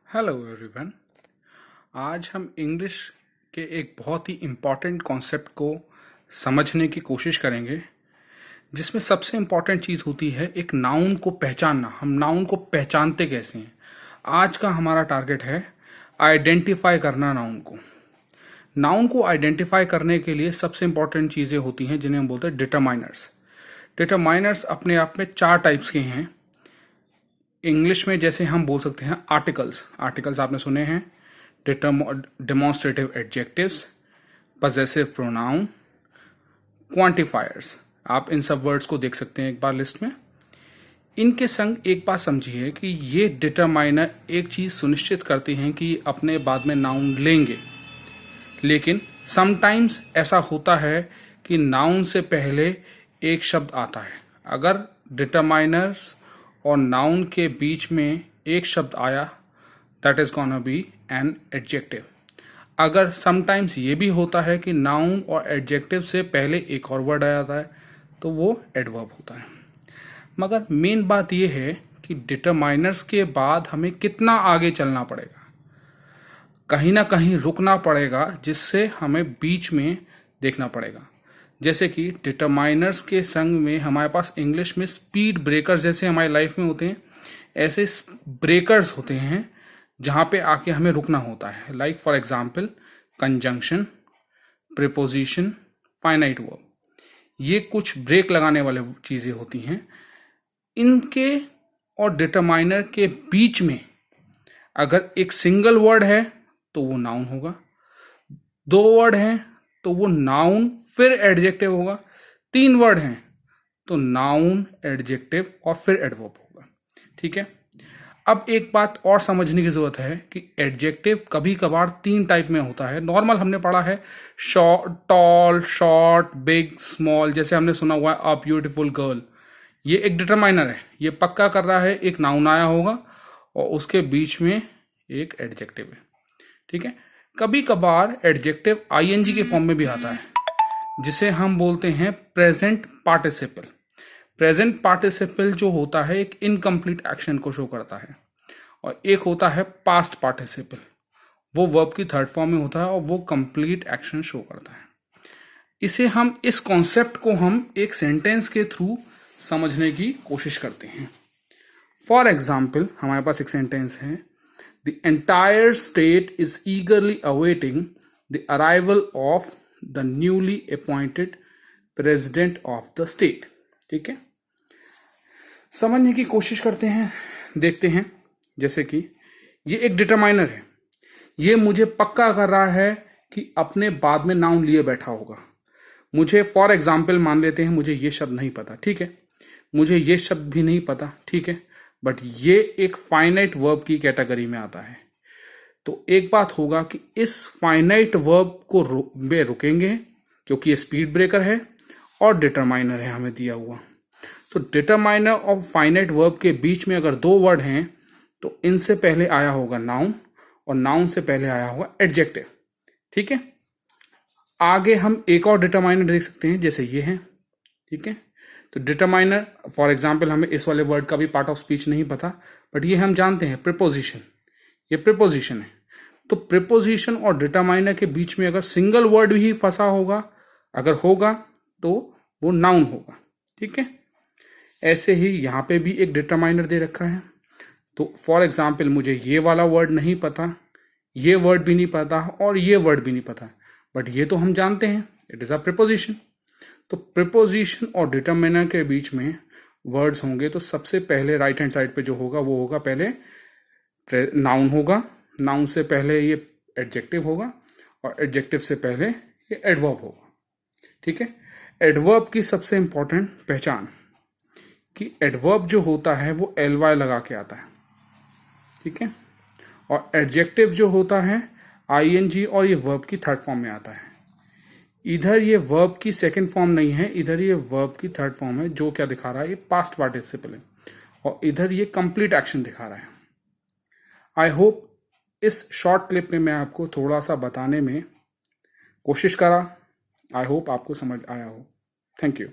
Hello everyone. आज हम English के एक बहुत ही इम्पॉर्टेंट कॉन्सेप्ट को समझने की कोशिश करेंगे, जिसमें सबसे इम्पॉर्टेंट चीज़ होती है एक नाउन को पहचानना। हम नाउन को पहचानते कैसे हैं? आज का हमारा टारगेट है आइडेंटिफाई करना नाउन को। नाउन को आइडेंटिफाई करने के लिए सबसे इम्पॉर्टेंट चीज़ें होती हैं जिन्हें हम बोलते हैं डिटरमाइनर्स। डिटरमाइनर्स अपने आप में 4 टाइप्स के हैं। इंग्लिश में जैसे हम बोल सकते हैं आर्टिकल्स आपने सुने हैं, demonstrative adjectives, possessive pronoun, quantifiers. आप इन सब वर्ड्स को देख सकते हैं एक बार लिस्ट में। इनके संग एक बात समझिए कि ये डिटरमाइनर एक चीज सुनिश्चित करते हैं कि अपने बाद में नाउन लेंगे, लेकिन समटाइम्स ऐसा होता है कि नाउन से पहले एक शब्द आता है। अगर डिटरमाइनर्स और नाउन के बीच में एक शब्द आया, that is gonna be an adjective. अगर समटाइम्स ये भी होता है कि नाउन और एडजेक्टिव से पहले एक और वर्ड आ जाता है, तो वो एडवर्ब होता है। मगर मेन बात ये है कि डिटरमाइनर्स के बाद हमें कितना आगे चलना पड़ेगा, कहीं ना कहीं रुकना पड़ेगा, जिससे हमें बीच में देखना पड़ेगा। जैसे कि डिटरमाइनर्स के संग में हमारे पास इंग्लिश में स्पीड ब्रेकर्स जैसे हमारी लाइफ में होते हैं, ऐसे ब्रेकर्स होते हैं जहां पे आके हमें रुकना होता है। Like for example conjunction, preposition, finite verb, ये कुछ ब्रेक लगाने वाले चीजें होती हैं। इनके और डिटरमाइनर के बीच में अगर एक सिंगल वर्ड है तो वो नाउन होगा, 2 वर्ड हैं तो वो नाउन फिर एडजेक्टिव होगा, 3 वर्ड हैं तो नाउन, एडजेक्टिव और फिर एडवर्ब होगा। ठीक है। अब एक बात और समझने की जरूरत है कि एडजेक्टिव कभी कभार 3 टाइप में होता है। नॉर्मल हमने पढ़ा है short, tall, short, big, small. जैसे हमने सुना हुआ है अ ब्यूटीफुल गर्ल, ये एक डिटरमाइनर है, ये पक्का कर रहा है एक नाउन आया होगा और उसके बीच में एक एडजेक्टिव है। ठीक है। कभी कभार एडजेक्टिव आईएनजी के फॉर्म में भी आता है, जिसे हम बोलते हैं प्रेजेंट पार्टिसिपल। प्रेजेंट पार्टिसिपल जो होता है एक इनकम्प्लीट एक्शन को शो करता है, और एक होता है पास्ट पार्टिसिपल, वो वर्ब की 3rd फॉर्म में होता है और वो कंप्लीट एक्शन शो करता है। इस कॉन्सेप्ट को हम एक सेंटेंस के थ्रू समझने की कोशिश करते हैं। फॉर एग्जाम्पल हमारे पास एक सेंटेंस है, The entire state is eagerly awaiting the arrival of the newly appointed president of the state। ठीक है, समझने की कोशिश करते हैं, देखते हैं। जैसे कि ये एक डिटरमाइनर है, ये मुझे पक्का कर रहा है कि अपने बाद में नाउन लिए बैठा होगा। मुझे फॉर एग्जाम्पल मान लेते हैं, मुझे ये शब्द नहीं पता, ठीक है, मुझे ये शब्द भी नहीं पता, ठीक है, बट ये एक फाइनाइट वर्ब की कैटेगरी में आता है। तो एक बात होगा कि इस फाइनाइट वर्ब को में रुकेंगे, क्योंकि ये स्पीड ब्रेकर है और डिटरमाइनर है हमें दिया हुआ। तो डिटरमाइनर और फाइनाइट वर्ब के बीच में अगर 2 वर्ड हैं तो इनसे पहले आया होगा नाउन और नाउन से पहले आया होगा एडजेक्टिव। ठीक है। आगे हम एक और डिटरमाइनर देख सकते हैं, जैसे ये है। ठीक है। तो डिटरमाइनर फॉर एग्जाम्पल हमें इस वाले वर्ड का भी पार्ट ऑफ स्पीच नहीं पता, बट ये हम जानते हैं प्रीपोजिशन, ये प्रीपोजिशन है। तो प्रीपोजिशन और डिटरमाइनर के बीच में अगर सिंगल वर्ड भी फंसा होगा, अगर होगा तो वो नाउन होगा। ठीक है। ऐसे ही यहां पे भी एक डिटरमाइनर दे रखा है। तो फॉर एग्जाम्पल मुझे ये वाला वर्ड नहीं पता, ये वर्ड भी नहीं पता और ये वर्ड भी नहीं पता, बट ये तो हम जानते हैं इट इज अ प्रीपोजिशन। तो प्रीपोजिशन और डिटरमाइनर के बीच में वर्ड्स होंगे तो सबसे पहले राइट हैंड साइड पे जो होगा वो होगा पहले नाउन होगा, नाउन से पहले ये एडजेक्टिव होगा और एडजेक्टिव से पहले ये एडवर्ब होगा। ठीक है। एडवर्ब की सबसे इंपॉर्टेंट पहचान कि एडवर्ब जो होता है वो ly लगा के आता है। ठीक है। और एडजेक्टिव जो होता है ing और ये वर्ब की 3rd फॉर्म में आता है। इधर ये वर्ब की 2nd फॉर्म नहीं है, इधर ये वर्ब की 3rd फॉर्म है, जो क्या दिखा रहा है, ये पास्ट पार्टिसिपल है, और इधर ये कंप्लीट एक्शन दिखा रहा है। आई होप इस शॉर्ट क्लिप में मैं आपको थोड़ा सा बताने में कोशिश करा। आई होप आपको समझ आया हो। Thank you.